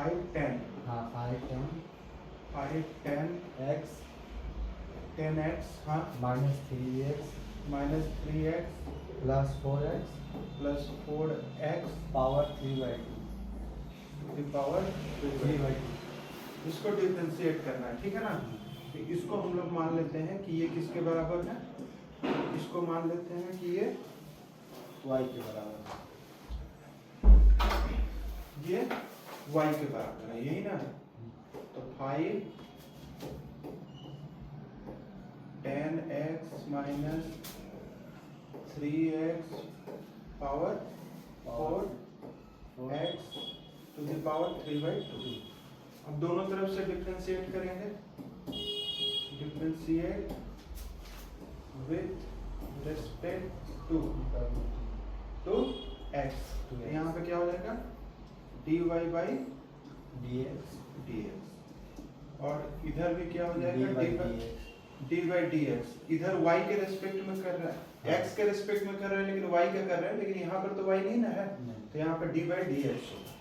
5 10 हाँ 5 10 x x 10x हाँ minus 3x -3x plus 4x + 4x power 3/2 to the power 3/2। इसको differentiate करना है, ठीक है ना। तो इसको हम लोग मान लेते हैं कि ये किसके बराबर है, इसको मान लेते हैं कि ये y के बराबर है। ये y के बराबर है, यही ना। तो 5 10x - 3x power 4x to the power 3/2। अब दोनों तरफ से डिफरेंशिएट करेंगे, differentiate with respect to x। तो यहाँ पे क्या हो जाएगा dy बाई dx और इधर भी क्या हो जाएगा d/dx। D by D x. इधर y के रेस्पेक्ट में कर रहा है, x के रेस्पेक्ट में कर रहा है, लेकिन y क्या कर रहा है, लेकिन यहाँ पर तो y नहीं ना है, तो यहाँ पर डी बाई डी एक्स होगा।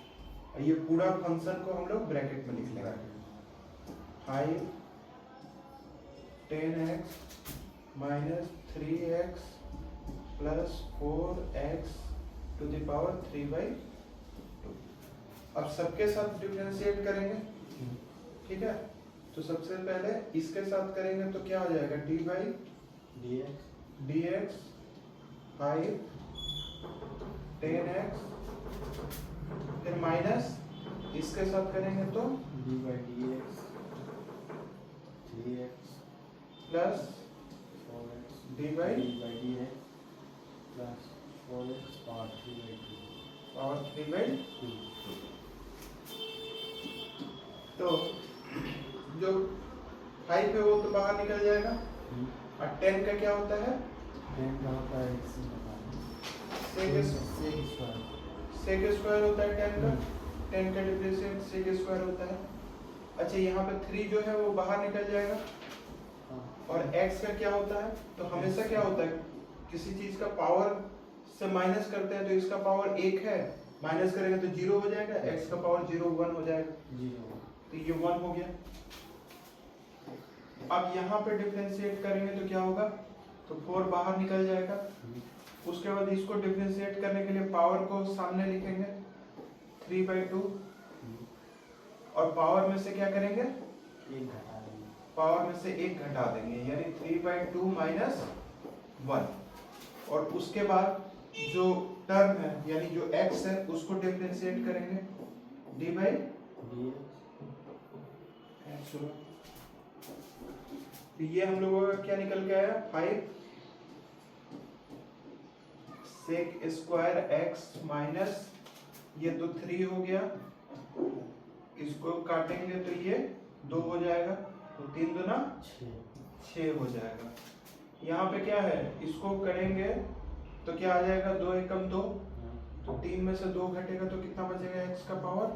ये पूरा फंक्शन को हम लोग ब्रैकेट में लिख लेंगे। 5 10x - 3x + 4x to the power 3/2। अब सबके साथ डिफरेंशिएट करेंगे, ठीक है। तो सबसे पहले इसके साथ करेंगे तो क्या हो जाएगा D by D x 5 10x फिर माइनस इसके साथ करेंगे तो d/dx 3x plus 4x D by d/dx plus 4x power 3/2। Power 3/2। तो जो 5 है वो तो बाहर निकल जाएगा, और 10 का क्या होता है 10 का होता है सेक स्क्वायर होता है 10 का। 10 का डिफरेंशिएट सेक स्क्वायर होता है। अच्छा यहाँ पे 3 जो है वो बाहर निकल जाएगा, और x का क्या होता है, तो हमेशा क्या होता है किसी चीज का पावर से माइनस करते हैं तो इसका पावर 1 है, माइनस करेंगे तो 0 हो जाएगा, x का पावर 0 1 हो जाएगा, 0। तो ये 1 हो गया। अब यहाँ पे डिफरेंशिएट करेंगे तो क्या होगा, तो 4 बाहर निकल जाएगा। उसके बाद इसको डिफरेंशिएट करने के लिए पावर को सामने लिखेंगे 3/2, और पावर में से क्या करेंगे पावर में से 1 घटा देंगे, यानी 3/2 - 1। और उसके बाद जो टर्म है यानी जो x है उसको डिफरेंशिएट करेंगे d बाई x होगा। तो ये हम लोगों का क्या निकल के आया 5 सेक स्क्वायर x माइनस ये तो 3 हो गया, इसको काटेंगे तो ये 2 हो जाएगा, तो 3 दूना 6 हो जाएगा। यहाँ पे क्या है इसको करेंगे तो क्या आ जाएगा 2 एकम 2, तो 3 में से 2 घटेगा तो कितना बचेगा x का पावर,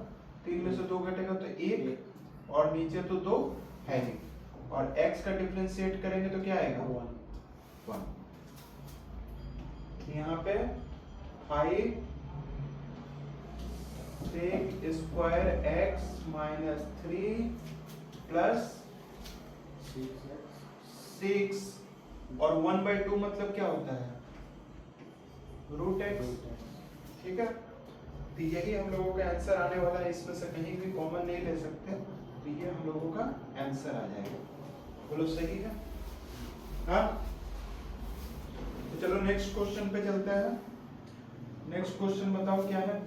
3 में से 2 घटेगा तो 1, और नीचे तो 2 है नहीं, और x का डिफरेंशिएट करेंगे तो क्या आएगा 1। यहाँ पे 5 sec square x minus 3 plus 6 और 1/2 मतलब क्या होता है √x, ठीक है। तो यही हम लोगों का आंसर आने वाला है, इसमें से कहीं भी कॉमन नहीं ले सकते, तो ये हम लोगों का आंसर आ जाएगा। बोलो सही है, हाँ। तो चलो नेक्स्ट क्वेश्चन पे चलते हैं। नेक्स्ट क्वेश्चन बताओ क्या है।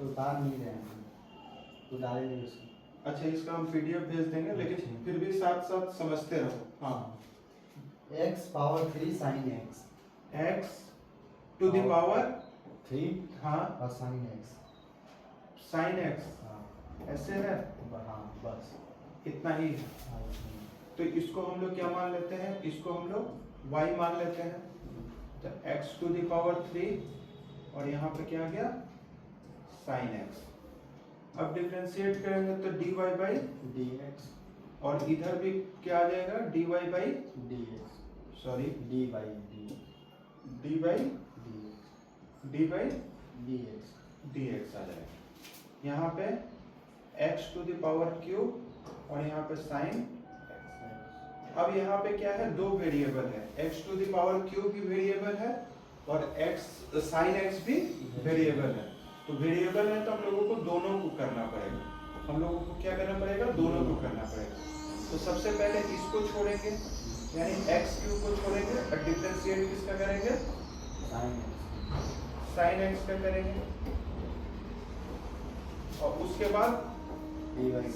उतार नहीं रहे हैं, उतारेंगे उसको। अच्छा इसका हम पीडीएफ भेज देंगे, लेकिन फिर भी साथ साथ समझते रहो। हाँ x power 3 sin x x to the power 3 हाँ और sin x। sin x हाँ ऐसे है, हाँ बस इतना ही है। हाँ, इतना तो इसको हम लोग क्या मान लेते हैं, इसको हम लोग y मान लेते हैं। तो x टू द पावर 3 और यहाँ पे क्या आ गया sin x। अब डिफरेंशिएट करेंगे तो dy बाई ही। dx और इधर भी क्या आ जाएगा dy by dx sorry d by d D by dx D by dx D X आ जाएगा। यहाँ पे X to the power cube और यहाँ पे साइन। अब यहाँ पे क्या है, दो वेरिएबल है, x to the power cube भी वेरिएबल है और एक्स साइन एक्स भी वेरिएबल है। तो वेरिएबल है तो हम लोगों को दोनों को करना पड़ेगा, हम लोगों को क्या करना पड़ेगा, दोनों को करना पड़ेगा। तो सबसे पहले इसको छोड़ेंगे यानी एक्स क्यूब को छोड़ेंगे और डिफरेंशिएट किसका करेंगे, साइन एक्स का करेंगे। और उसके बाद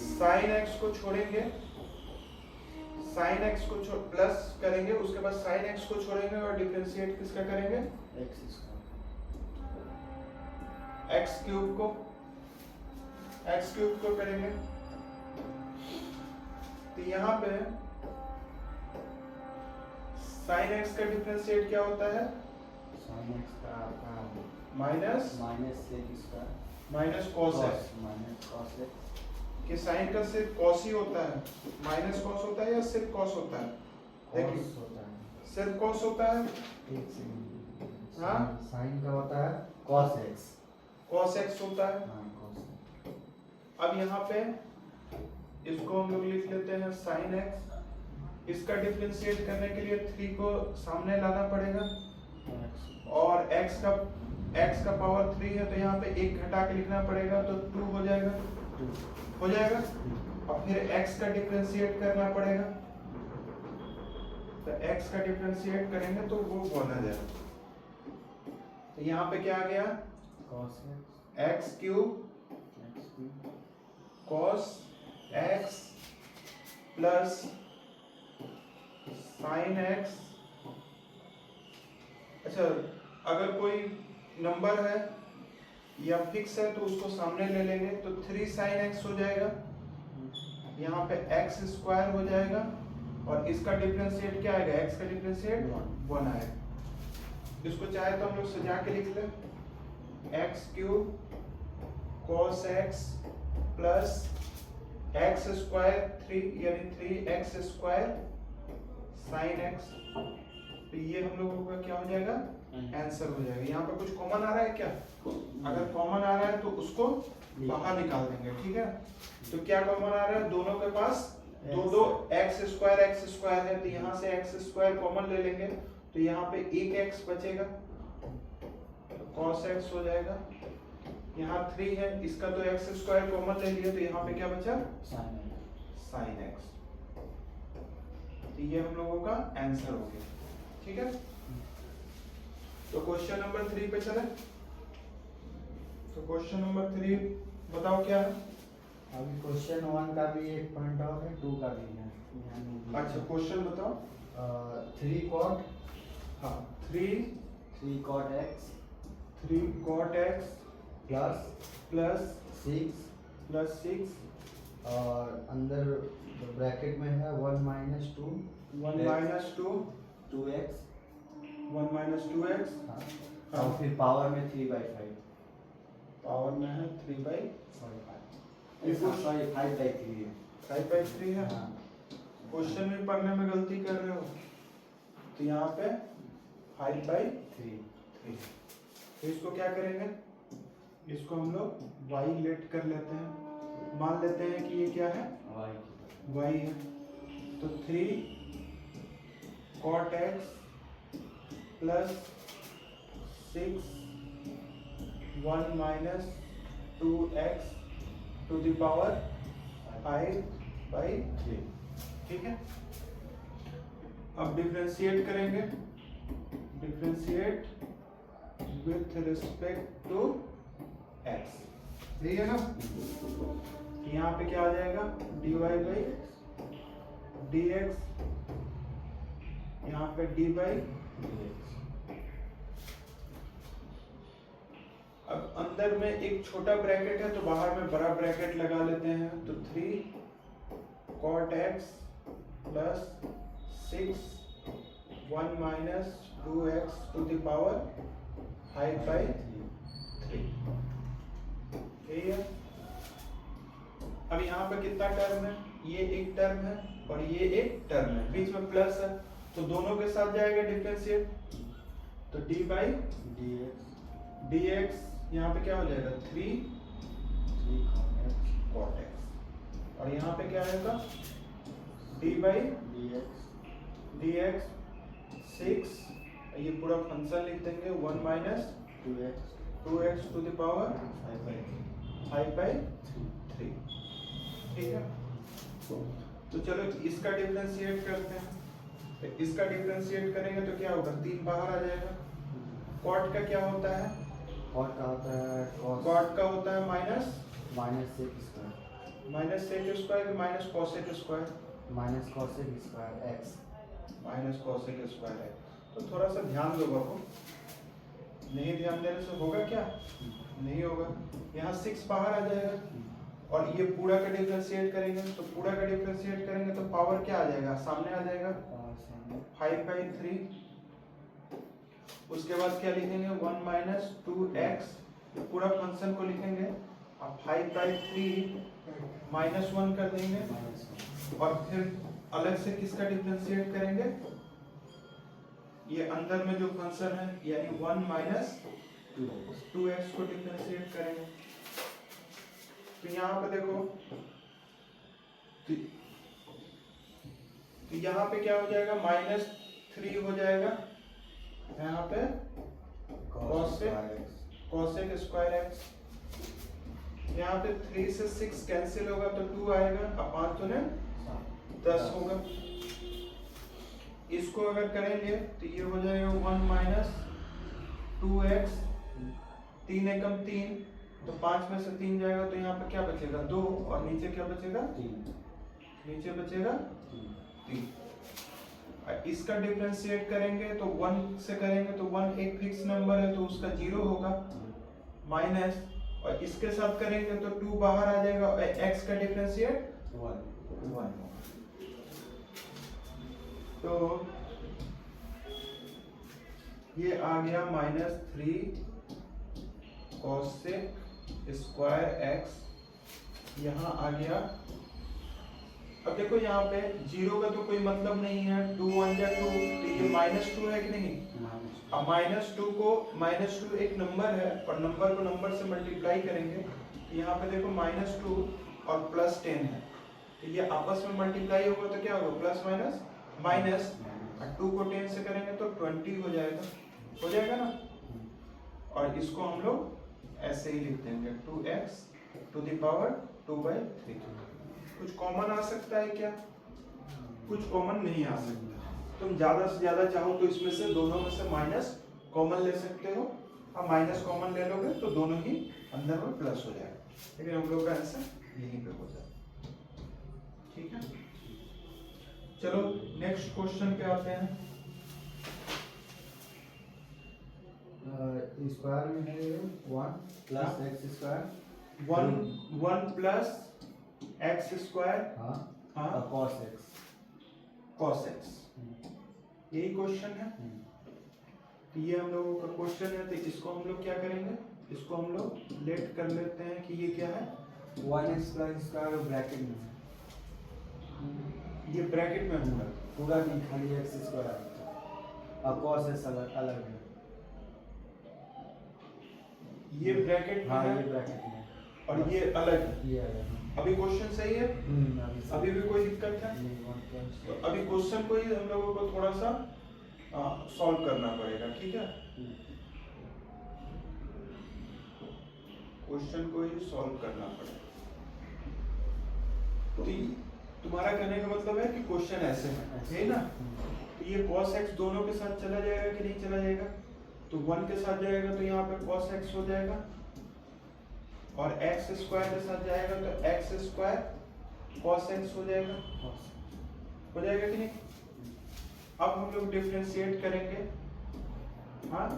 साइन एक्स को छोड़ेंगे, साइन एक्स को प्लस करेंगे, उसके बाद साइन एक्स को छोड़ेंगे और डिफरेंशिएट किसका करेंगे, एक्स क्यूब को, एक्स क्यूब को करेंगे। तो यहाँ पे साइन एक्स का डिफरेंशिएट क्या होता है, माइनस कॉस एक्स। कि साइन का सिर्फ कॉस ही होता है, माइनस कॉस होता है या सिर्फ कॉस होता है, देखिए सिर्फ कॉस होता है। हाँ, साइन का होता है cos x, कॉस एक्स होता है। अब यहाँ पे इसको हम लोग लिख लेते हैं साइन एक्स। इसका डिफरेंशिएट करने के लिए 3 को सामने लाना पड़ेगा और x का पावर 3 है तो यहाँ पे 1 घटा के लिखना पड़ेगा तो 2 हो जाएगा, हो जाएगा। और फिर x का डिफरेंशिएट करना पड़ेगा, तो x का डिफरेंशिएट करेंगे तो वो 1 आ जाएगा। तो यहाँ पे क्या आ गया, x cube cos x plus sign x। अच्छा, अगर कोई नंबर है या फिक्स है तो उसको सामने ले लेंगे तो 3 sin x हो जाएगा, यहाँ पे x स्क्वायर हो जाएगा और इसका डिफरेंशिएट क्या आएगा, x का डिफरेंशिएट 1 आएगा। इसको चाहे तो हम लोग सजा के लिख लें, x cube cos x plus x square 3 यानी 3x स्क्वायर साइन x। तो ये हम लोगों का क्या हो जाएगा, आंसर हो जाएगा। यहाँ पे कुछ कॉमन आ रहा है क्या, अगर कॉमन आ रहा है तो उसको बाहर निकाल देंगे, ठीक है। तो क्या कॉमन आ रहा है, दोनों के पास दो एक्स स्क्वायर है तो यहाँ से एक्स स्क्वायर कॉमन ले लेंगे तो यहाँ पे एक एक्स बचेगा तो cos x हो जाएगा। यहाँ 3 है, इसका तो एक्स स्क्वायर कॉमन ले लिया तो यहाँ पे क्या बचा, साइन x। तो ये हम लोगों का आंसर हो गया, ठीक है। तो क्वेश्चन नंबर 3 पे चले। तो क्वेश्चन नंबर 3 बताओ क्या है। अभी क्वेश्चन 1 का भी एक पॉइंट और है, 2 का भी है। अच्छा, क्वेश्चन बताओ। 3 cot, हाँ, 3 cot x प्लस 6 और अंदर ब्रैकेट में है 1 - 2 2x, 1 - 2x। हाँ, और फिर पावर में 3/5, पावर में है 3/5 सॉरी 5/3 है, 5/3 है। हाँ। क्वेश्चन में पढ़ने में गलती कर रहे हो तो यहाँ पे 5/3। तो इसको क्या करेंगे, इसको हम लोग y लेट कर लेते हैं, मान लेते हैं कि ये क्या है, y है। तो 3 cot x plus 6 1 - 2x to the power 5/3, ठीक है। अब डिफरेंशिएट करेंगे, differentiate with respect to x, ठीक है ना। यहाँ पे क्या आ जाएगा, dy/dx, यहाँ पे d/dx। अब अंदर में एक छोटा ब्रैकेट है तो बाहर में बड़ा ब्रैकेट लगा लेते हैं। तो 3 cot x plus 6 1 - 2x to the power 5/3, ठीक है। अब यहाँ पे कितना टर्म है, ये एक टर्म है और ये एक टर्म है, बीच में प्लस है तो दोनों के साथ जाएगा डिफरेंशिएट। तो d/dx यहाँ पे क्या हो जाएगा, 3 cot x। और यहाँ पे क्या आएगा डी बाई डी एक्स 6, ये पूरा फंक्शन लिख देंगे 1 minus 2x to the power 5/3। ठीक है, तो चलो इसका डिफरेंशिएट करते हैं। तो इसका डिफरेंशिएट करेंगे तो क्या होगा, 3 बाहर आ जाएगा। कॉट का क्या होता है, कॉट का होता है कॉट का होता है minus sec square minus sec square minus cosec square minus cosec square x minus cosec square है। तो थोड़ा सा ध्यान दो बाबू, नहीं ध्यान देने से होगा क्या, नहीं होगा। यहाँ 6 बाहर आ जाएगा और ये पूरा का डिफरेंशिएट करेंगे, तो पूरा का डिफरेंशिएट करेंगे तो पावर क्या आ जाएगा, सामने आ जाएगा 5/3। उसके बाद क्या लिखेंगे 1 माइनस 2x, पूरा फंक्शन को लिखेंगे और 5/3 माइनस 1 कर देंगे और फिर अलग से किसका डिफरेंशिएट करेंगे, ये अंदर में जो फंक्शन है यानी 1 माइनस 2x को डिफरेंशिएट करेंगे। तो यहाँ पे देखो, तो यहाँ पे क्या हो जाएगा -3 हो जाएगा, यहाँ पे cosec स्क्वायर x, यहाँ पे 3 से 6 कैंसिल होगा तो 2 आएगा और 5 तो ने 10 होगा। इसको अगर करेंगे तो ये हो जाएगा 1 माइनस 2x, 3 एकम 3, तो 5 में से 3 जाएगा तो यहाँ पे क्या बचेगा 2 और नीचे क्या बचेगा 3, नीचे बचेगा 3। इसका डिफरेंशिएट करेंगे तो 1 से करेंगे तो 1 एक फिक्स नंबर है तो उसका 0 होगा माइनस, और इसके साथ करेंगे तो 2 बाहर आ जाएगा और x का डिफरेंशिएट 1। तो ये आ गया -3 cosec स्क्वायर x, यहाँ आ गया। अब देखो यहाँ पे 0 का तो कोई मतलब नहीं है, 2 1 जा 2, तो ये -2 है कि नहीं। अब -2 को -2 एक नंबर है और नंबर को नंबर से मल्टीप्लाई करेंगे, तो यहाँ पे देखो -2 और +10 है, तो ये आपस में मल्टीप्लाई होगा तो क्या होगा प्लस माइनस माइनस, 2 को 10 से करेंगे तो 20 हो जाएगा ना। और इसको हम लोग ऐसे ही लिख देंगे 2x टू द पावर 2/3। कुछ कॉमन आ सकता है क्या, कुछ कॉमन नहीं आ सकता। तुम ज्यादा से ज्यादा चाहो तो इसमें से दोनों में से माइनस कॉमन ले सकते हो, और माइनस कॉमन ले लोगे तो दोनों ही अंदर में प्लस हो जाएगा, लेकिन हम लोग का आंसर यहीं पे हो जाएगा। ठीक है, चलो नेक्स्ट क्वेश्चन पे आते हैं। स्क्वायर में है 1 plus x square 1 plus x square हाँ cos x यही क्वेश्चन है। तो ये हम लोगों का क्वेश्चन है, तो इसको हम लोग क्या करेंगे, इसको हम लोग लेट कर लेते हैं कि ये क्या है 1x प्लस स्क्वायर ब्रैकेट में, ये ब्रैकेट में होगा पूरा नहीं खाली x स्क्वायर और cos x अलग है। ये ब्रैकेट में हाँ है ये ब्रैकेट में और ये अलग है। ये अलग है। अभी क्वेश्चन सही है, अभी भी कोई दिक्कत है, तो अभी क्वेश्चन को ही हम लोगों को थोड़ा सा सॉल्व करना पड़ेगा। ठीक है, क्वेश्चन को ही सॉल्व करना पड़ेगा। तो तुम्हारा कहने का मतलब है कि क्वेश्चन ऐसे है ना, तो ये cos x दोनों के साथ चला जाएगा कि नहीं चला जाएगा, तो 1 के साथ जाएगा तो यहाँ पे cos x हो जाएगा, और x स्क्वायर के साथ जाएगा तो x स्क्वायर cos x हो जाएगा कि नहीं। अब हम लोग डिफरेंशिएट करेंगे, हाँ,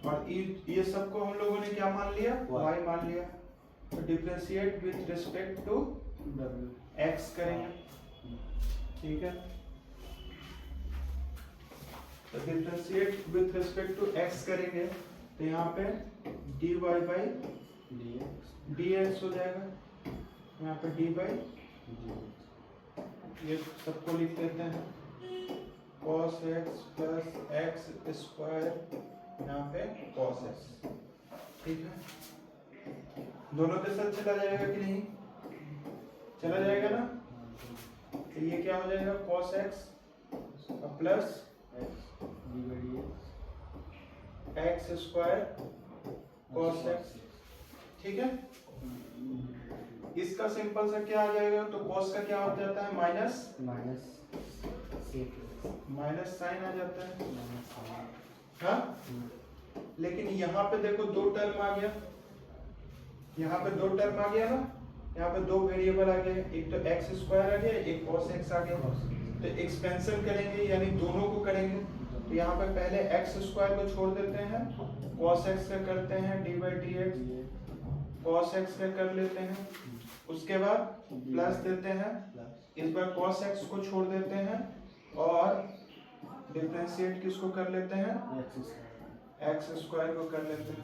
और ये सबको हम लोगों ने क्या मान लिया, y मान लिया, तो differentiate with respect to x करेंगे। ठीक है, तो differentiate with respect to x करेंगे तो यहाँ पे dy बाई dx हो जाएगा, यहाँ पे dy, ये सबको लिख देते हैं cos x plus x square, यहाँ पे cos x। ठीक है, दोनों के साथ चला जाएगा कि नहीं, चला जाएगा ना। तो ये क्या हो जाएगा cos x plus x square cos x, ठीक है। इसका सिंपल सा क्या आ जाएगा, तो cos का क्या हो जाता है माइनस साइन आ जाता है, हाँ। लेकिन यहाँ पे देखो दो टर्म आ गया, यहाँ पे दो टर्म आ गया ना, यहाँ पे दो वेरिएबल आ गए, एक तो एक्स स्क्वायर आ गया, एक cos x आ गया। तो एक्सपेंशन करेंगे यानी दोनों को करेंगे, तो यहाँ पे पहले एक्स स्क्वायर को छोड़ देते हैं, cos x का करते हैं D by D x, cos x का कर लेते हैं, उसके बाद प्लस देते हैं, इस बार cos x को छोड़ देते हैं और डिफरेंशिएट किसको कर लेते हैं, एक्स स्क्वायर को कर लेते हैं।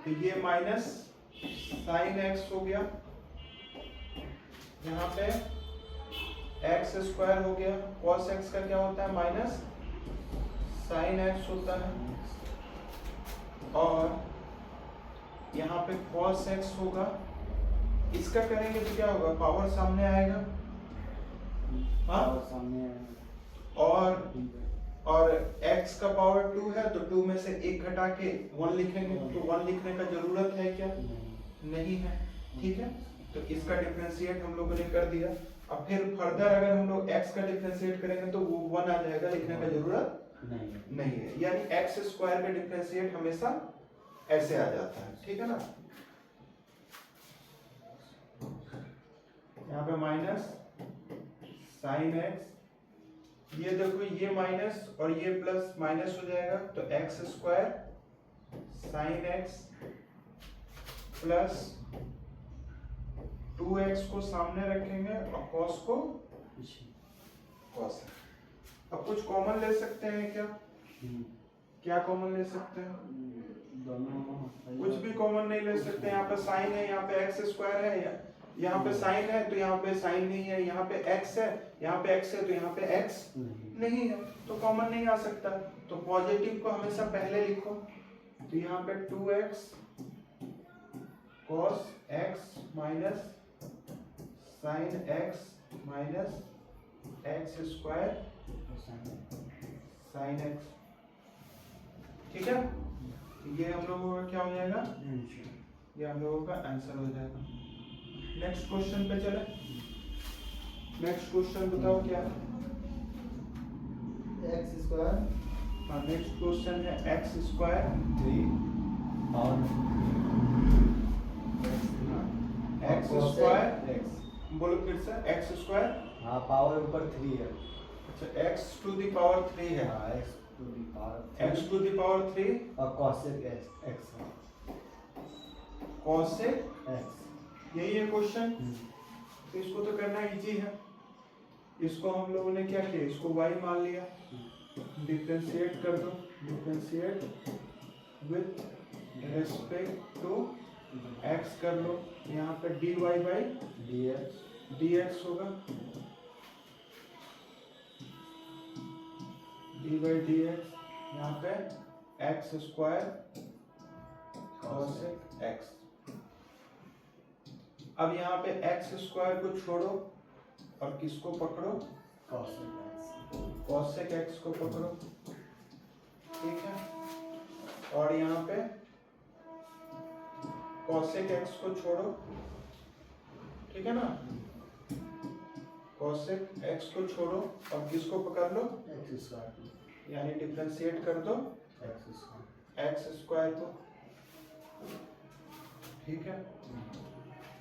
तो ये माइनस साइन एक्स हो गया, यहाँ पे एक्स स्क्वायर हो गया, cos x का क्या होता है माइनस साइन एक्स होता है, और यहाँ पे cos x होगा। इसका करेंगे तो क्या होगा, पावर सामने आएगा, हाँ, और x का पावर 2 है तो 2 में से 1 घटा के 1 लिखेंगे, तो 1 लिखने का जरूरत है क्या, नहीं है, ठीक है। तो इसका डिफरेंशिएट हम लोगों ने कर दिया। अब फिर फर्दर अगर हम लोग x का डिफरेंशिएट करेंगे तो वो 1 आ जाएगा, लिखने का जरूरत नहीं है, यानी x स्क्वायर का डिफरेंशिएट हमेशा ऐसे आ जाता है, ठीक है ना। यहाँ पे माइनस साइन एक्स, ये देखो ये माइनस और ये प्लस माइनस हो जाएगा, तो x square sine x plus 2x को सामने रखेंगे और cos को cos। अब कुछ कॉमन ले सकते हैं क्या, क्या कॉमन ले सकते हैं, कुछ भी कॉमन नहीं ले सकते। यहाँ पे साइन है, यहाँ पे एक्स स्क्वायर है, यहाँ पे साइन है तो यहाँ पे साइन नहीं है, यहाँ पे एक्स है, यहाँ पे एक्स है तो यहाँ पे एक्स नहीं है, तो कॉमन नहीं आ सकता। तो पॉजिटिव को हमेशा पहले लिखो, तो यहाँ पे 2x cos x minus sine x minus x square sine x, ठीक है। ये हम लोगों का क्या हो जाएगा, ये हम लोगों का आंसर हो जाएगा। नेक्स्ट क्वेश्चन पे चले। नेक्स्ट क्वेश्चन बताओ क्या है, एक्स स्क्वायर, हाँ नेक्स्ट क्वेश्चन है एक्स स्क्वायर 3 और एक्स स्क्वायर एक्स, बोलो फिर से, एक्स स्क्वायर, हाँ पावर ऊपर 3 है, अच्छा एक्स टू द पावर 3 है, हाँ एक्स टू द पावर 3 और cosec x cosec x, यही है क्वेश्चन। तो इसको तो करना इजी है, इसको हम लोगों ने क्या किया, इसको y मान लिया, डिफरेंशिएट कर दो, differentiate with respect to x कर लो, यहाँ पे dy बाई dx होगा, dy बाई dx, यहाँ पे x स्क्वायर cosec x। अब यहाँ पे x स्क्वायर को छोड़ो और किसको पकड़ो, cosec x को पकड़ो, ठीक है। और यहाँ पे cosec x को छोड़ो, ठीक है ना, cosec x को छोड़ो और किसको पकड़ लो, x स्क्वायर, यानी डिफरेंशिएट कर दो x स्क्वायर को, ठीक है।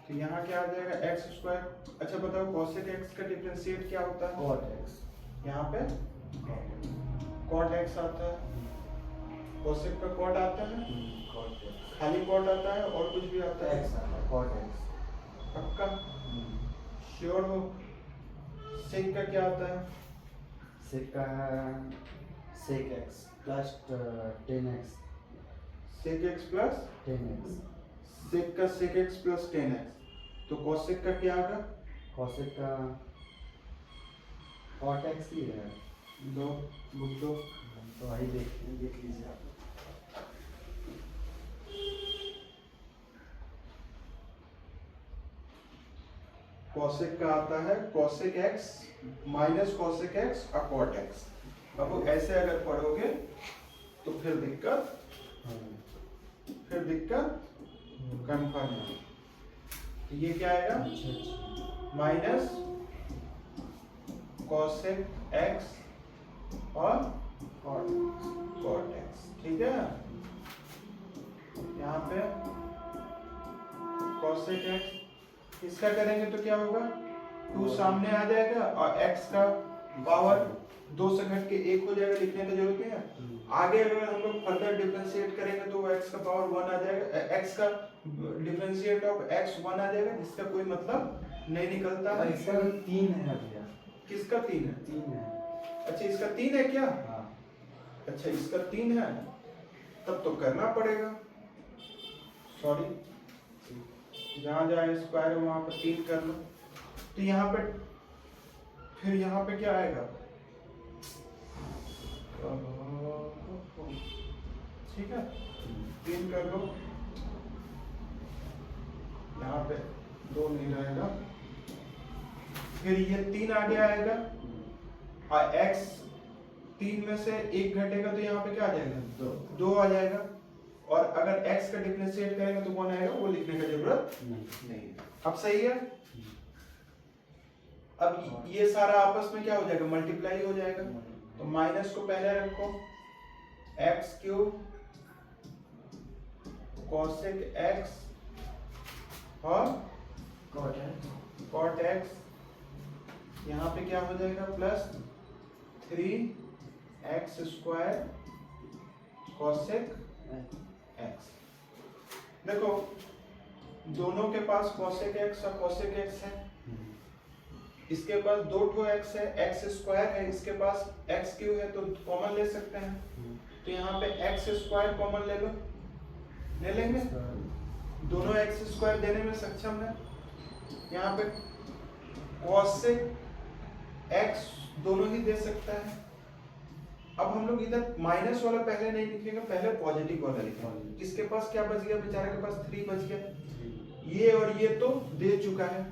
तो यहाँ क्या आ जाएगा x स्क्वायर। अच्छा बताओ cosec x का डिफरेंशिएट क्या होता है, cot x, यहाँ पे cot x आता है, cosec का cot आता है, खाली cot आता है और कुछ भी आता है, x आता है, cot x, पक्का श्योर हो। sec का क्या आता है, sec x plus 10x, sec x plus 10x, sec का sec x प्लस 10x, तो cosec का क्या आएगा, cosec का cot x ही है, दो बुक दो, तो वही देख लीजिए आप। कॉसेक का आता है cosec x minus cosec x और cot x। अब वो ऐसे अगर पढ़ोगे तो फिर दिक्कत कंफर्म है। तो ये क्या आएगा माइनस cosec x और cot x, ठीक है। यहाँ पे cosec x इसका करेंगे तो क्या होगा 2 सामने आ जाएगा और x का पावर 2 से घट के 1 हो जाएगा, लिखने की जरूरत नहीं है। आगे अगर हम लोग फर्दर डिफरेंशिएट करेंगे तो x का पावर 1 आ जाएगा, x का डिफरेंशिएट ऑफ x 1 आ जाएगा, जिसका कोई मतलब नहीं निकलता है। इसका 3 है भैया। किसका 3 है? 3 है। अच्छा इसका 3 है क्या? हाँ। अच्छा इसका 3 है, तब तो करना पड़ेगा, सॉरी जहाँ जहाँ स्क्वायर है वहाँ पर 3 कर लो। तो यहाँ पे फिर यहाँ पे क्या आएगा, ठीक है 3 कर लो, यहाँ पे 2 नहीं रहेगा, फिर ये 3 आगे आएगा और x 3 में से 1 घटेगा तो यहाँ पे क्या आ जाएगा 2 आ जाएगा, और अगर x का डिफरेंशिएट करेंगे तो कौन आएगा, वो लिखने की जरूरत नहीं। अब सही है। अब ये सारा आपस में क्या हो जाएगा मल्टीप्लाई हो जाएगा, तो माइनस को पहले रखो x क्यूब cosec x और cot x, यहाँ पे क्या हो जाएगा plus 3x square cosec x। देखो दोनों के पास cosec x और cosec x है, इसके पास 2 x है, x स्क्वायर है, इसके पास x क्यूब है, तो कॉमन ले सकते हैं। तो यहाँ पे x स्क्वायर कॉमन ले लो, ले लेंगे, दोनों x स्क्वायर देने में सक्षम है। यहाँ पे cosec x दोनों ही दे सकता है। अब हम लोग इधर माइनस वाला पहले नहीं लिखेंगे, पहले पॉजिटिव वाला लिखेंगे। किसके पास क्या बच गया, बेचारे के पास 3 बच गया, ये और ये तो दे चुका है,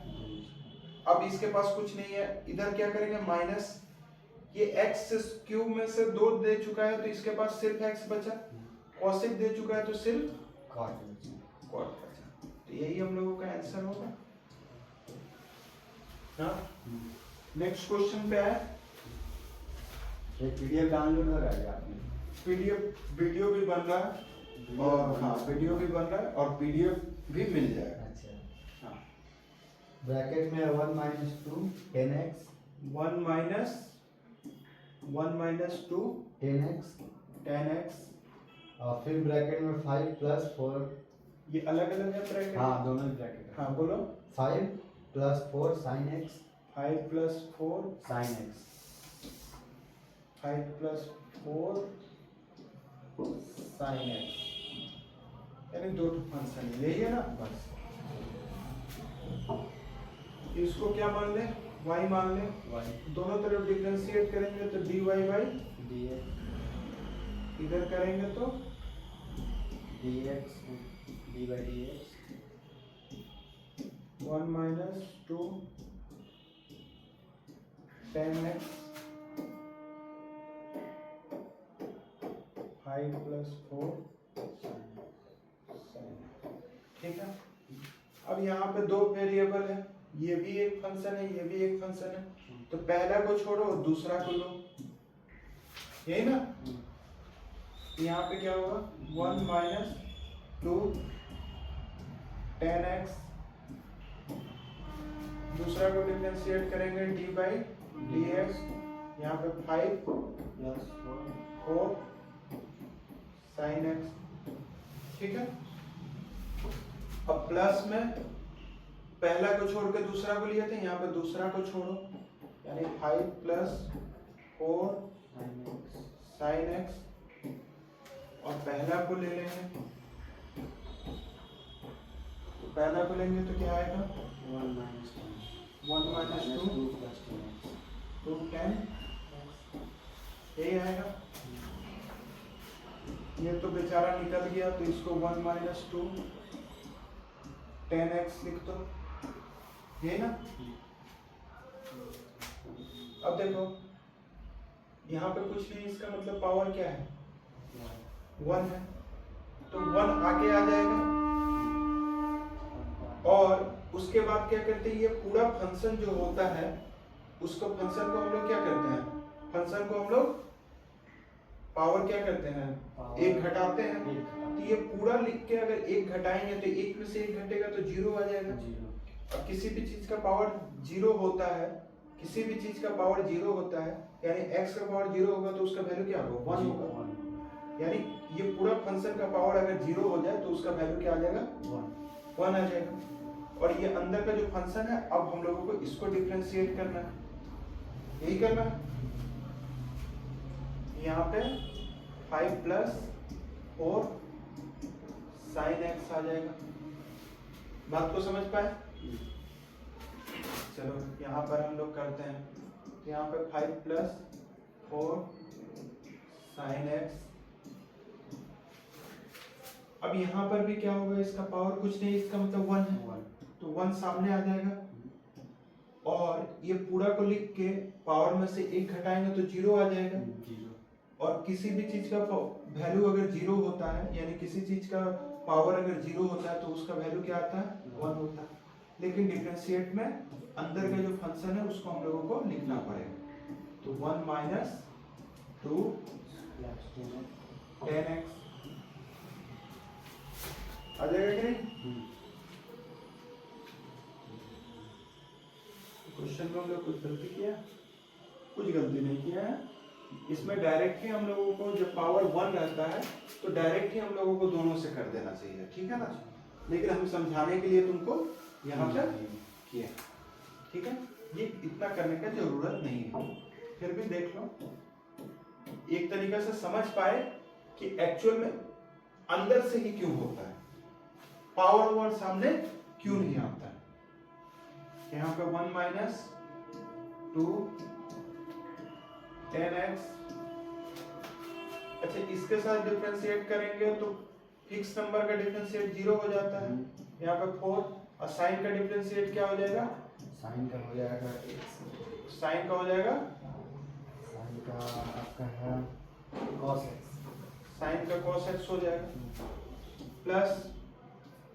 अब इसके पास कुछ नहीं है। इधर क्या करेंगे माइनस, ये x क्यूब में से 2 दे चुका है तो इसके पास सिर्फ x बचा, cosec दे चुका है तो सिर्फ cot बचा। तो यही हम लोगों का आंसर होगा। हाँ नेक्स्ट क्वेश्चन पे आए। पीडीएफ डाउनलोड हो रहा है आपने? पीडीएफ वीडियो भी बन रहा है और हाँ वीडियो भी बन रहा है और पीडीएफ भी मिल जाएगा। अच्छा हाँ ब्रैकेट में 1 minus 2 10x 1 minus 2 10x 10x और फिर ब्रैकेट में 5 प्लस 4। ये अलग अलग है ब्रैकेट? हाँ दोनों ब्रैकेट। हाँ बोलो। 5 plus 4 sin x 5 plus 4 sin x 5 plus 4 sin x, यानी 2 फंक्शन है, यही है ना। बस इसको क्या मान ले, y मान ले, y दोनों तरफ डिफरेंशिएट करेंगे तो dy बाई dx इधर करेंगे तो dx d by dx 1 minus 2 10x 5 plus 4 ठीक है। अब यहाँ पे 2 वेरिएबल है, ये भी एक फंक्शन है, ये भी एक फंक्शन है, तो पहला को छोड़ो दूसरा को लो, यही ना। यहाँ पे क्या होगा 1 माइनस 2 10x, दूसरा को डिफरेंशिएट करेंगे d बाई dx, यहाँ पे 5 प्लस 4 sin x, ठीक है। अब प्लस में पहला को छोड़ के दूसरा को लिए थे, यहाँ पे दूसरा को छोड़ो, यानी 5 प्लस 4 sin x और पहला को ले लेंगे, तो पहला को लेंगे तो क्या आएगा 1 माइनस 2 प्लस 2 10, यही आएगा। ये तो बेचारा निकल गया, तो इसको 1 माइनस 2 10x लिख दो, यही ना। अब देखो यहाँ पे कुछ नहीं, इसका मतलब पावर क्या है 1 है, तो 1 आगे आ जाएगा। और उसके बाद क्या करते हैं, ये पूरा फंक्शन जो होता है उसको, फंक्शन को हम लोग क्या करते हैं, फंक्शन को हम लोग पावर क्या करते हैं, एक घटाते हैं। तो ये पूरा लिख के अगर एक घटाएंगे तो एक में से एक घटेगा तो 0 आ जाएगा। और किसी भी चीज का पावर 0 होता है, किसी भी चीज का पावर 0 होता है, यानी x का पावर 0 होगा तो उसका वैल्यू क्या होगा 1 होगा। यानी ये पूरा फंक्शन का पावर अगर 0 हो जाए तो उसका वैल्यू क्या आ जाएगा 1 आ जाएगा। और ये अंदर का जो फंक्शन है, अब हम लोगों को इसको डिफरेंशिएट करना है, यही करना है। यहाँ पे 5 + 4 sin x आ जाएगा। बात को समझ पाए? चलो यहाँ पर हम लोग करते हैं, तो यहाँ पे 5 + 4 sin x। अब यहाँ पर भी क्या होगा, इसका पावर कुछ नहीं, इसका मतलब 1 है, तो 1 सामने आ जाएगा। और ये पूरा को लिख के पावर में से एक घटाएंगे तो 0 आ जाएगा। और किसी भी चीज का वैल्यू अगर 0 होता है, यानी किसी चीज का पावर अगर 0 होता है तो उसका वैल्यू क्या आता है 1 होता है। लेकिन डिफरेंशिएट में अंदर का जो फंक्शन है उसको हम लोगों को लिखना पड़ेगा। तो 1 - 2 10x आ जाएगा कि नहीं? क्वेश्चन में हम लोग कुछ गलती किया? कुछ गलती नहीं किया है। इसमें डायरेक्ट ही हम लोगों को, जब पावर 1 रहता है तो डायरेक्ट ही हम लोगों को दोनों से कर देना चाहिए, ठीक है ना। लेकिन हम समझाने के लिए तुमको यहाँ पर किया, ठीक है। ये इतना करने का जरूरत नहीं है, फिर भी देख लो, एक तरीके से समझ पाए कि एक्चुअल में अंदर से ही क्यों होता है, पावर 1 सामने क्यों नहीं आता है। यहाँ पे 1 - 2 10x। अच्छा, इसके साथ डिफरेंशिएट करेंगे तो फिक्स नंबर का डिफरेंशिएट 0 हो जाता है। यहाँ पे 4, और साइन का डिफरेंशिएट क्या हो जाएगा, साइन का हो जाएगा साइन का हो जाएगा, साइन का आपका है cos x, साइन का cos x हो जाएगा। प्लस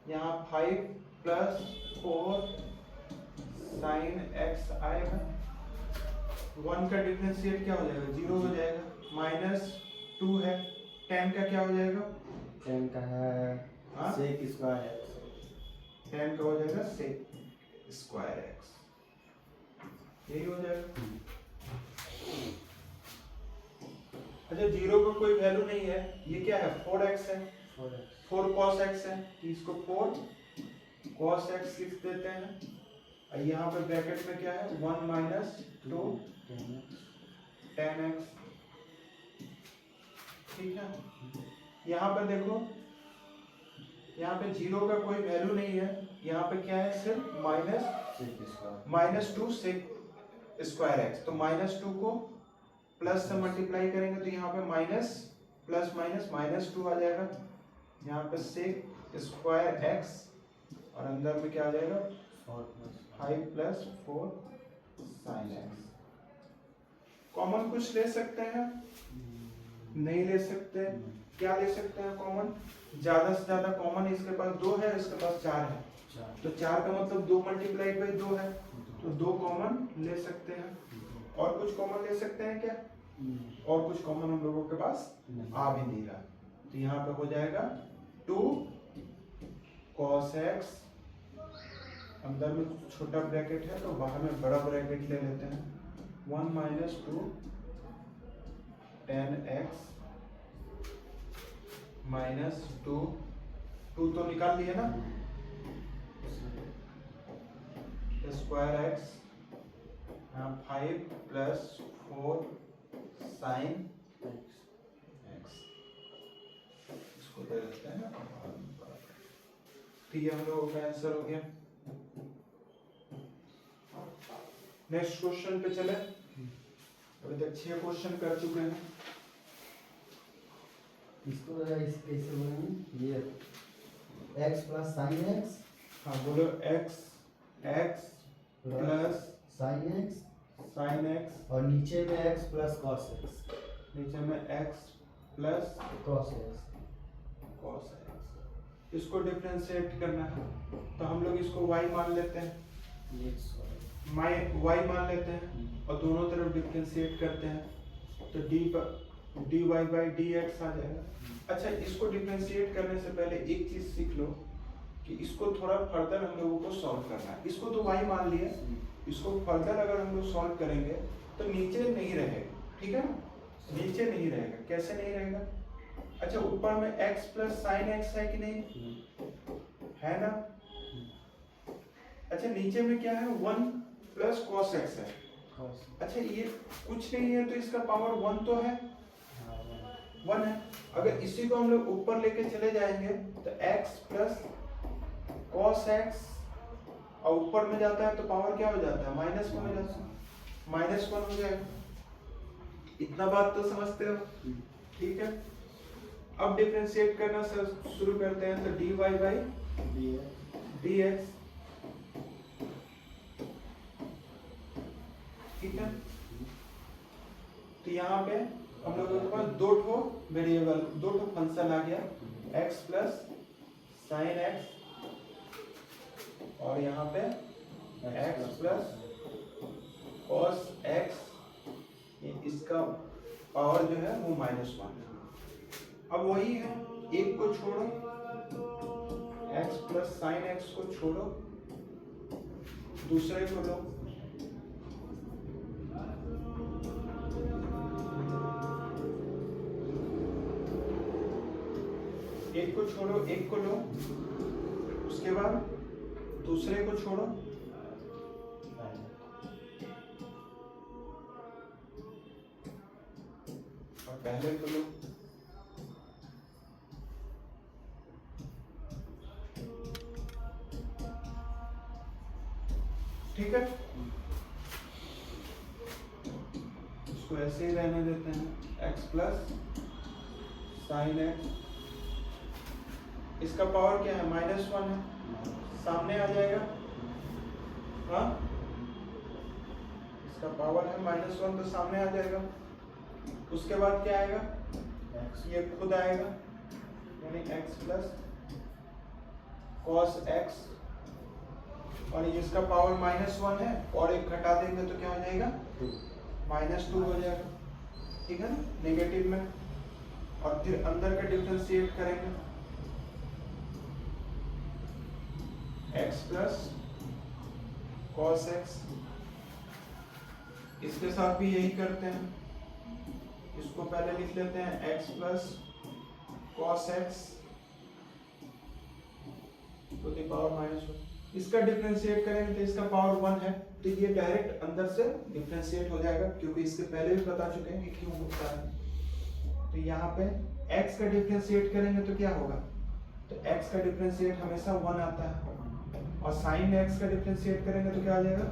यहाँ 5 + 4 sin x आएगा। 1 का डिफरेंशिएट क्या हो जाएगा 0 हो जाएगा। -2 है, 10 का क्या हो जाएगा, 10 का है हाँ? sec स्क्वायर x, 10 का हो जाएगा sec स्क्वायर x, यही हो जाएगा। अच्छा, 0 का कोई वैल्यू नहीं है, ये क्या है 4x है, 4 cos x है, तो इसको 4 cos x लिख देते हैं। और यहाँ पे ब्रैकेट में क्या है 1 - 2 10x, ठीक है। यहाँ पर देखो, यहाँ पे 0 का कोई वैल्यू नहीं है, यहाँ पे क्या है सिर्फ -2 sec स्क्वायर x। तो -2 को प्लस से मल्टीप्लाई करेंगे तो यहाँ पे -+- -2 आ जाएगा। यहाँ पे sec स्क्वायर x, और अंदर में क्या आ जाएगा 5 + 4 sin x। कॉमन कुछ ले सकते हैं? नहीं ले सकते। क्या ले सकते हैं कॉमन? ज्यादा से ज्यादा कॉमन इसके पास 2 है, इसके पास 4 है, तो 4 का मतलब 2 × 2 है, तो 2 कॉमन ले सकते हैं। और कुछ कॉमन ले सकते हैं क्या? और कुछ कॉमन हम लोगों के पास आ भी नहीं रहा, तो यहाँ पे हो जाएगा 2 cos x, अंदर में छोटा ब्रैकेट है तो बाहर में बड़ा ब्रैकेट ले लेते हैं। 1 - 2 10x -2 तो निकाल लिए ना, स्क्वायर x, 5 + 4 sin x, इसको दे देते हैं। तो ये हम लोगों का आंसर हो गया। नेक्स्ट क्वेश्चन पे चले। अभी तक 6 क्वेश्चन कर चुके हैं। इसको कैसे बनाएंगे, ये x + sin x, हाँ बोलो, x plus sine x sine x और नीचे में एक्स प्लस कॉस एक्स, नीचे में x plus cos x. Cos x. इसको डिफरेंशिएट करना है तो हम लोग इसको y मान लेते हैं, y मान लेते हैं और दोनों तरफ डिफरेंशिएट करते हैं तो dy बाई dx आ जाएगा। अच्छा, इसको डिफरेंशिएट करने से पहले एक चीज सीख लो कि इसको थोड़ा फर्दर हम लोगों को सॉल्व करना है। इसको तो y मान लिया, इसको फर्दर अगर हम लोग सॉल्व करेंगे तो नीचे नहीं रहेगा, ठीक है ना, नीचे नहीं रहेगा। कैसे नहीं रहेगा? अच्छा, ऊपर में x प्लस साइन एक्स है कि नहीं, है ना। अच्छा, नीचे में क्या है, 1 प्लस कॉस एक्स है। अच्छा, ये कुछ नहीं है तो इसका पावर 1 तो है, 1 है। अगर इसी को हम लोग ऊपर लेके चले जाएंगे तो x प्लस कॉस एक्स और ऊपर में जाता है तो पावर क्या हो जाता है, -1 हो जाता है, -1 हो जाएगा। इतना बात तो समझते हो, ठीक है। अब डिफरेंशिएट करना शुरू करते हैं तो dy बाई dx, ठीक है। तो यहाँ पे हम लोगों के पास दो ठो वेरिएबल, दो ठो फंक्शन आ गया, x प्लस साइन एक्स और यहाँ पे x प्लस कॉस एक्स, इसका पावर जो है वो -1 है। अब वही है, एक को छोड़ो, x प्लस साइन एक्स को छोड़ो, दूसरे को लो, एक को छोड़ो, एक को लो, उसके बाद दूसरे को छोड़ो, और पहले को लो। ठीक है, इसको ऐसे ही रहने देते हैं, x प्लस साइन एक्स, इसका पावर क्या है, -1 है, सामने आ जाएगा, हाँ, इसका पावर है -1 तो सामने आ जाएगा। उसके बाद क्या आएगा, ये खुद आएगा, यानी x प्लस कॉस एक्स, और इसका पावर -1 है और एक घटा देंगे तो क्या हो जाएगा, -2 हो जाएगा, ठीक है ना, नेगेटिव में। और फिर अंदर का डिफरेंशिएट करेंगे, x प्लस कॉस एक्स, इसके साथ भी यही करते हैं, इसको पहले लिख लेते हैं x plus cos x to the power -1। इसका डिफरेंशिएट करेंगे तो इसका पावर 1 है, तो ये डायरेक्ट अंदर से डिफरेंशिएट हो जाएगा, क्योंकि इसके पहले भी बता चुके हैं कि क्यों होता है। तो यहाँ पे x का डिफरेंशिएट करेंगे तो क्या होगा, तो x का डिफरेंशिएट हमेशा 1 आता है, और साइन x का डिफरेंशिएट करेंगे तो क्या आ जाएगा,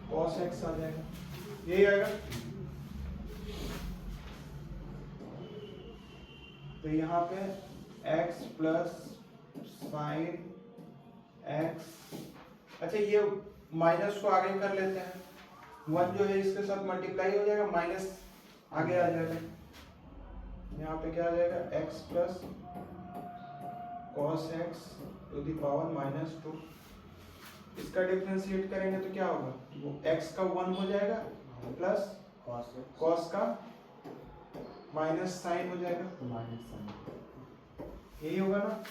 cos x आ जाएगा, यही आएगा। तो यहाँ पे x प्लस साइन एक्स, अच्छा ये माइनस को आगे कर लेते हैं, 1 जो है इसके साथ मल्टीप्लाई हो जाएगा, माइनस आगे आ जाएगा, यहाँ पे क्या आ जाएगा, x plus cos x to the power -2। इसका डिफरेंशिएट करेंगे तो क्या होगा, वो x का 1 हो जाएगा प्लस कॉस का माइनस साइन हो जाएगा, यही होगा ना।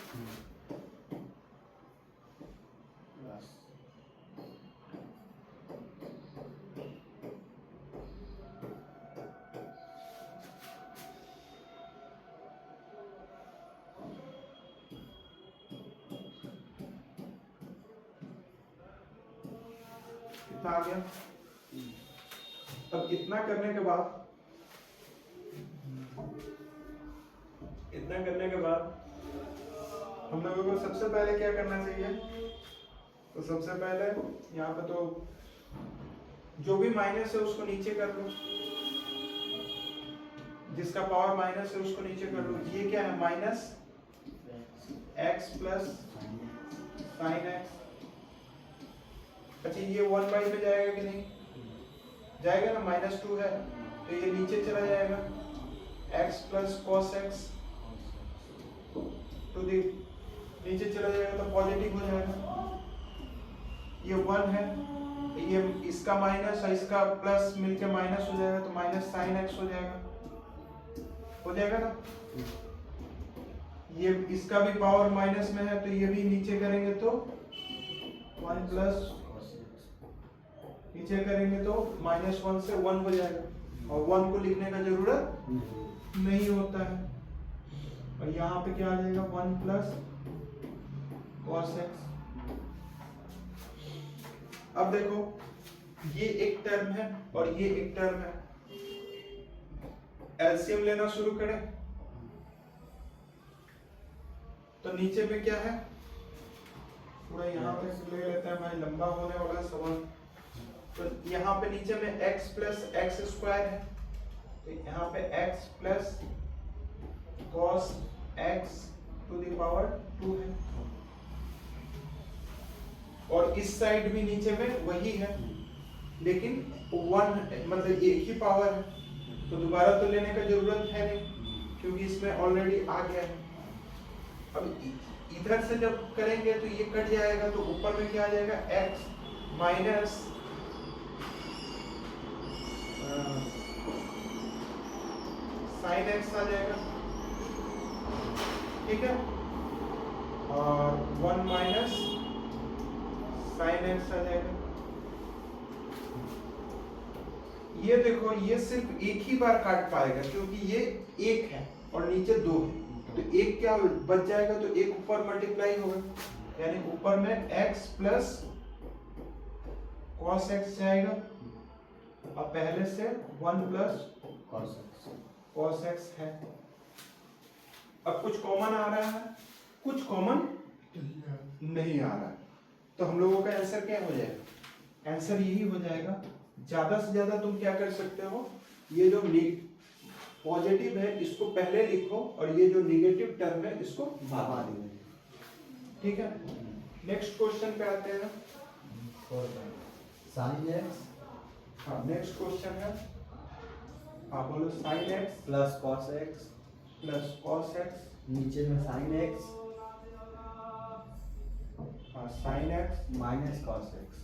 इतना आ गया। अब इतना करने के बाद हम लोगों को सबसे पहले क्या करना चाहिए, तो सबसे पहले यहाँ पे तो जो भी माइनस है उसको नीचे कर लो, जिसका पावर माइनस है उसको नीचे कर लो। ये क्या है, minus x plus sine x, अच्छा ये 1/, में जाएगा कि नहीं? जाएगा ना, -2 है तो ये नीचे चला जाएगा, x plus cos x to the नीचे चला जाएगा तो पॉजिटिव हो जाएगा। ये 1 है, ये इसका माइनस और इसका प्लस मिलके माइनस हो जाएगा तो माइनस साइन एक्स हो जाएगा ना। ये इसका भी पावर माइनस में है तो ये भी नीचे करेंगे तो 1 प्लस, नीचे करेंगे तो -1 से 1 हो जाएगा और 1 को लिखने का जरूरत नहीं होता है। और यहाँ पे क्या आ जाएगा 1 प्लस कॉस एक्स। अब देखो ये एक टर्म है और ये एक टर्म है, एलसीएम लेना शुरू करें तो नीचे में क्या है, पूरा यहाँ पे ले लेते हैं भाई, लंबा होने वाला सवाल। तो यहाँ पे नीचे में x प्लस एक्स स्क्वायर है तो यहाँ पे x plus cos x to the power 2 है और इस साइड भी नीचे में वही है लेकिन 1 मतलब एक ही पावर है तो दोबारा तो लेने का जरूरत है नहीं क्योंकि इसमें ऑलरेडी आ गया है। अब इधर से जब करेंगे तो ये कट जाएगा तो ऊपर में क्या आ जाएगा x माइनस साइन एक्स आ जाएगा, ठीक है, और 1 माइनस साइन एक्स आ जाएगा। ये देखो ये सिर्फ एक ही बार काट पाएगा क्योंकि ये 1 है और नीचे 2 है तो एक क्या बच जाएगा तो एक ऊपर मल्टीप्लाई होगा यानी ऊपर में x प्लस कॉस एक्स जाएगा और पहले से 1 प्लस कॉस एक्स है। अब कुछ कॉमन आ रहा है, कुछ कॉमन नहीं आ रहा है तो हम लोगों का आंसर क्या हो जाएगा, आंसर यही हो जाएगा। ज्यादा से ज्यादा तुम क्या कर सकते हो, ये जो पॉजिटिव है इसको पहले लिखो और ये जो निगेटिव टर्म है इसको बाद में, ठीक है। नेक्स्ट क्वेश्चन पे आते हैं, साइन एक्स, हाँ नेक्स्ट क्वेश्चन है, हाँ बोलो, sine x plus cos x, नीचे में साइन एक्स, हाँ sign x minus cos x,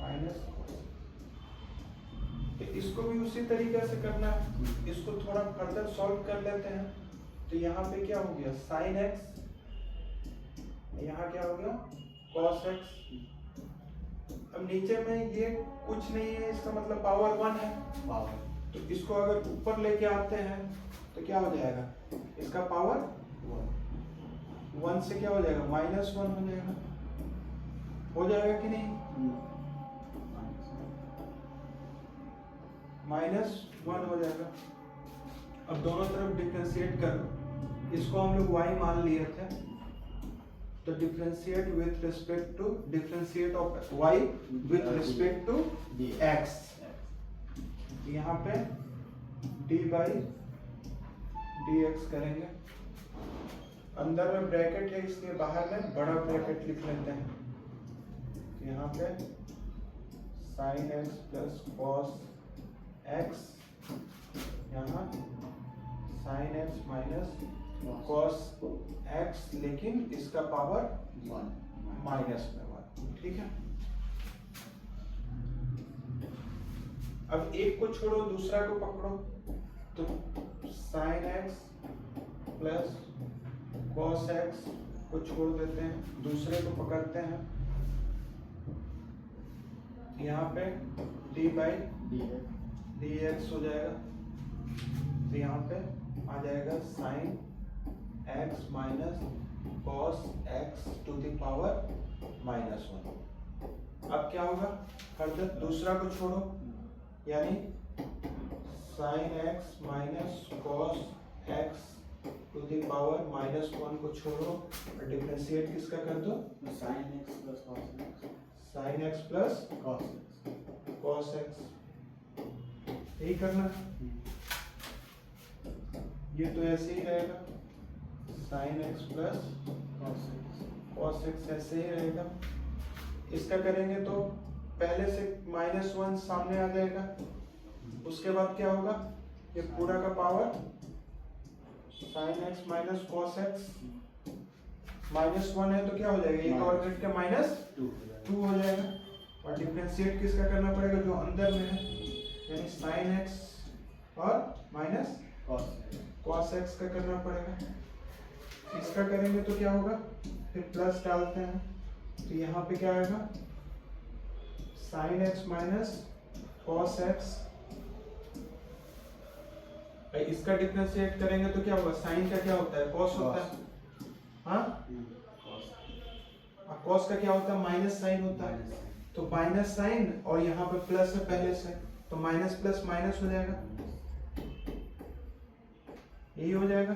minus. तो इसको भी उसी तरीके से करना है, इसको थोड़ा फर्दर सॉल्व कर लेते हैं। तो यहाँ पे क्या हो गया साइन एक्स, यहाँ क्या हो गया कॉस एक्स। अब नीचे में ये कुछ नहीं है, इसका मतलब पावर 1 है, तो इसको अगर ऊपर लेके आते हैं तो क्या हो जाएगा, इसका पावर 1 से क्या हो जाएगा -1 हो जाएगा कि नहीं, -1 हो जाएगा। अब दोनों तरफ डिफरेंशिएट करो, इसको हम लोग y मान लिए थे तो differentiate with respect to, differentiate of y with respect to x, यहाँ पे d बाई dx करेंगे। अंदर में ब्रैकेट है इसलिए बाहर में बड़ा ब्रैकेट लिख लेते हैं। यहाँ पे sin x plus cos x, यहाँ sin x minus cos x, लेकिन इसका पावर माइनस में 1, ठीक है। अब एक को छोड़ो दूसरा को पकड़ो तो sin x plus cos x को छोड़ देते हैं, दूसरे को पकड़ते हैं, यहाँ पे d बाई dx हो जाएगा। तो यहाँ पे आ जाएगा sin x minus cos x to the power -1। अब क्या होगा, फर्दर दूसरा को छोड़ो यानी sin x minus cos x to the power -1 को छोड़ो और डिफरेंशिएट किसका कर दो, sin x plus cos x, sin x plus cos x, यही करना है। ये तो ऐसे ही रहेगा, sin x plus cos x ऐसे ही रहेगा। इसका करेंगे तो पहले से -1 सामने आ जाएगा, उसके बाद क्या होगा, ये पूरा का power sin x minus cos x, -1 है तो क्या हो जाएगा, एक और घट के -2 हो जाएगा। और डिफरेंशिएट किसका करना पड़ेगा, जो अंदर में है, यानी sin x और माइनस cos x का करना पड़ेगा। इसका करेंगे तो क्या होगा, फिर प्लस डालते हैं तो यहाँ पे क्या आएगा, sin x minus cos x। इसका डिफरेंशिएट करेंगे तो क्या होगा, sin का क्या होता है, cos होता है, हाँ, cos का क्या होता है, माइनस साइन होता है, तो माइनस साइन और यहाँ पे प्लस है पहले से, तो माइनस प्लस माइनस हो जाएगा, यही हो जाएगा।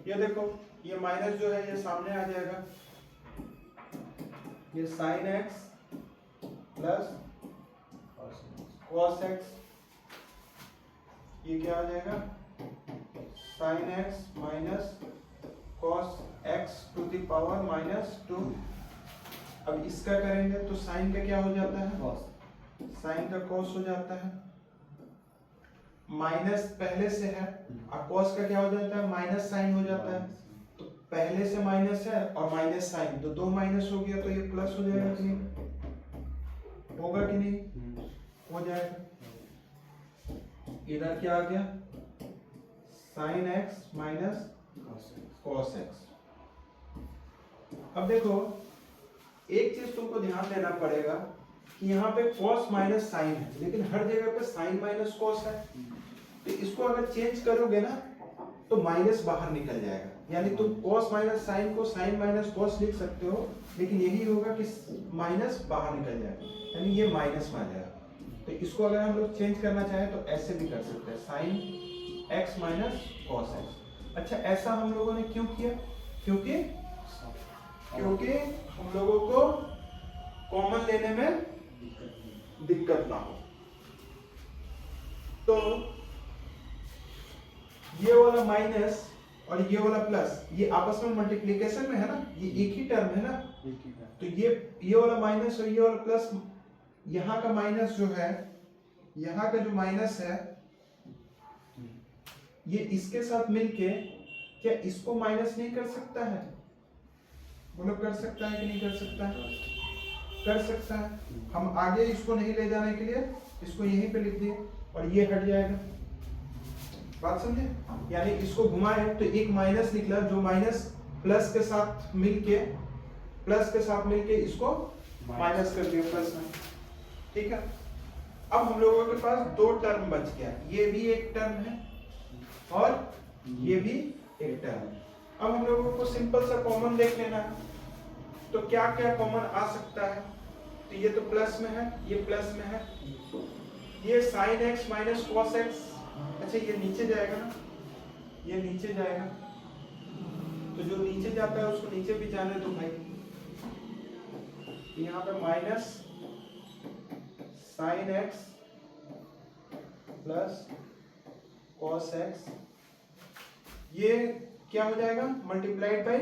ये देखो, ये माइनस जो है ये सामने आ जाएगा, ये sin x plus cos x, ये क्या आ जाएगा, sin x minus cos x to the power -2। अब इसका करेंगे तो sin का क्या हो जाता है, sin का cos हो जाता है, माइनस पहले से है, और cos का क्या हो जाता है, माइनस साइन हो जाता है, तो पहले से माइनस है और माइनस साइन, तो दो माइनस हो गया तो ये प्लस हो जाएगा कि नहीं, होगा कि नहीं, हो जाएगा। इधर क्या आ गया, sin x minus cos x। अब देखो एक चीज तुमको ध्यान देना पड़ेगा कि यहाँ पे cos माइनस साइन है, लेकिन हर जगह पे sin माइनस cos है, तो इसको अगर चेंज करोगे ना तो माइनस बाहर निकल जाएगा, यानी तुम cos माइनस साइन को sin माइनस cos लिख सकते हो, लेकिन यही होगा कि माइनस बाहर निकल जाएगा, यानी ये माइनस में आ जाएगा। तो इसको अगर हम लोग चेंज करना चाहें तो ऐसे भी कर सकते हैं, sin x minus cos x। अच्छा, ऐसा हम लोगों ने क्यों किया, क्योंकि हम लोगों को कॉमन लेने में दिक्कत ना हो। तो ये वाला माइनस और ये वाला प्लस, ये आपस में मल्टीप्लिकेशन में है ना, ये एक ही टर्म है ना, तो ये वाला माइनस और ये वाला प्लस, यहाँ का माइनस जो है, यहाँ का जो माइनस है, ये इसके साथ मिलके क्या इसको माइनस नहीं कर सकता है, बोलो कर सकता है कि नहीं कर सकता है, कर सकता है। हम आगे इसको नहीं ले जाने के लिए इसको यहीं पे लिख दिए और ये हट जाएगा, बात समझे, यानी इसको घुमाए तो एक माइनस निकला, जो माइनस प्लस के साथ मिलके इसको माइनस कर दिया प्लस में, ठीक है। अब हम लोगों के पास दो टर्म बच गया, ये भी एक टर्म है और ये भी एक टर्म है। अब हम लोगों को सिंपल सा कॉमन देख लेना है, तो क्या क्या कॉमन आ सकता है, तो ये तो प्लस में है, ये प्लस में है, ये sin x minus cos x, अच्छा ये नीचे जाएगा ना, ये नीचे जाएगा, तो जो नीचे जाता है उसको नीचे भी जाने दो भाई, यहाँ पे minus sin x plus cos x, ये क्या हो जाएगा, multiplied by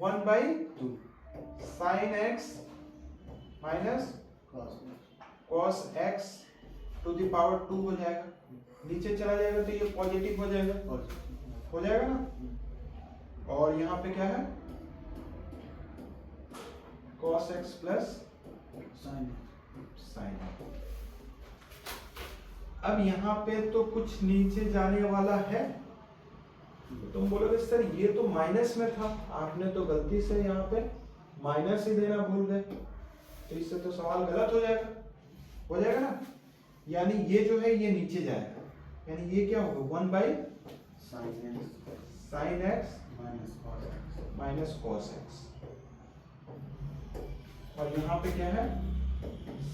1/2, sin x minus cos x to the power 2 हो जाएगा, नीचे चला जाएगा तो ये पॉजिटिव हो जाएगा ना, और यहाँ पे क्या है, cos x प्लस sin। अब यहाँ पे तो कुछ नीचे जाने वाला है, तुम बोलोगे सर ये तो माइनस में था, आपने तो गलती से यहाँ पे माइनस ही देना भूल गए, तो इससे तो सवाल गलत हो जाएगा ना, यानी ये जो है ये नीचे जाएगा, यानी ये क्या होगा 1/sin x minus cos x, और यहाँ पे क्या है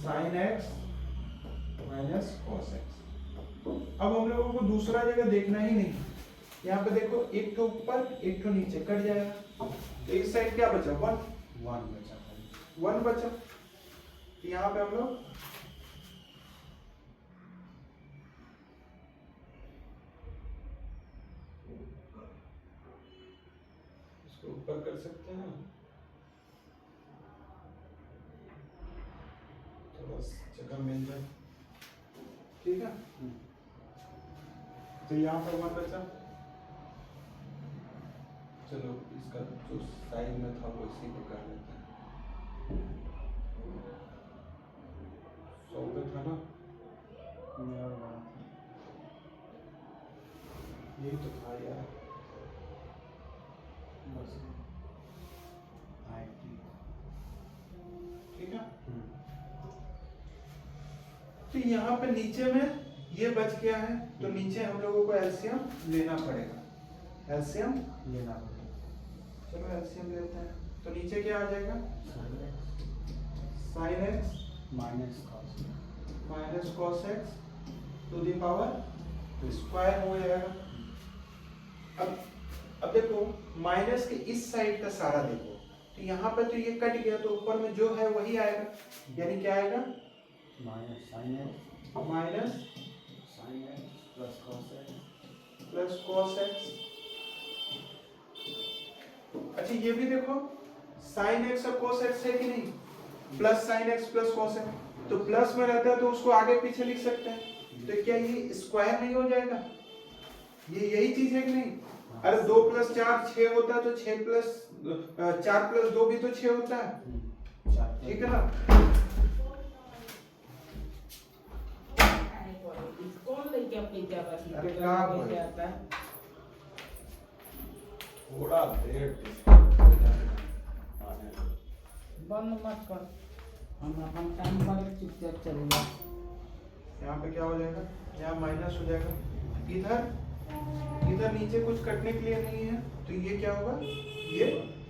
sin x minus cos x। अब हम लोगों को दूसरा जगह देखना ही नहीं, यहाँ पे देखो एक तो ऊपर एक तो नीचे कट जाएगा, तो इस साइड क्या बचा, 1 बचा, तो यहाँ पे हम लोग ऊपर कर सकते हैं, तो बस जगह मिल जाए। ठीक है, तो यहाँ पर 1 बचा। चलो इसका जो साइड में था वो इसी को कर लेते हैं। 100 पे था ना, यही तो था यार। बस ठीक है, तो यहाँ पे नीचे में ये बच गया है, तो नीचे हम लोगों को एलसीएम लेना पड़ेगा। एलसीएम लेना पड़ेगा। चलो एलसीएम लेते हैं, तो नीचे क्या आ जाएगा? Sine x minus cos x to the power square हो जाएगा। अब देखो माइनस के इस साइड का सारा देखो, तो यहाँ पे तो ये कट गया, तो ऊपर में जो है वही आएगा, यानी क्या आएगा? Minus sine x plus cos x. अच्छा ये भी देखो, साइन एक्स और कोस एक्स है कि नहीं? Plus sine x plus cos x, तो प्लस में रहता है तो उसको आगे पीछे लिख सकते हैं, तो क्या ये स्क्वायर नहीं हो जाएगा? ये यही चीज है कि नहीं? अरे 2 + 4 6 होता है, तो 6 + 4 + 2 भी तो 6 होता है। ठीक है ना? अरे कहाँ पर? थोड़ा देर बंद मत कर, हम अपन टाइम पर चुपचाप चलेगा। यहाँ पे क्या हो जाएगा? यहाँ माइनस हो जाएगा, इधर नीचे कुछ कटने के लिए नहीं है, तो ये क्या होगा? ये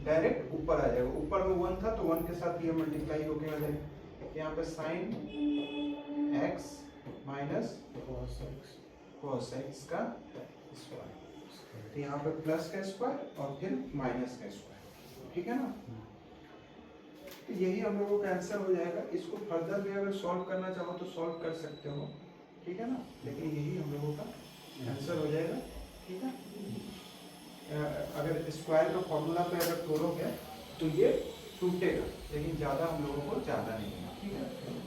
डायरेक्ट ऊपर आ जाएगा। ऊपर में 1 था तो 1 के साथ ये मल्टीप्लाई होके आ जाएगा। यहाँ पे sine x minus cos x का स्क्वायर, तो यहाँ पे प्लस का स्क्वायर और फिर माइनस का स्क्वायर। ठीक है ना? तो यही हम लोगों का आंसर हो जाएगा। इसको फर्दर भी अगर सॉल्व करना चाहो तो सॉल्व कर सकते हो, ठीक है ना? लेकिन यही हम लोगों का आंसर हो जाएगा। ठीक है, अगर स्क्वायर का फॉर्मूला पे अगर तोड़ोगे तो ये टूटेगा, लेकिन ज़्यादा हम लोगों को ज़्यादा नहीं है। ठीक है।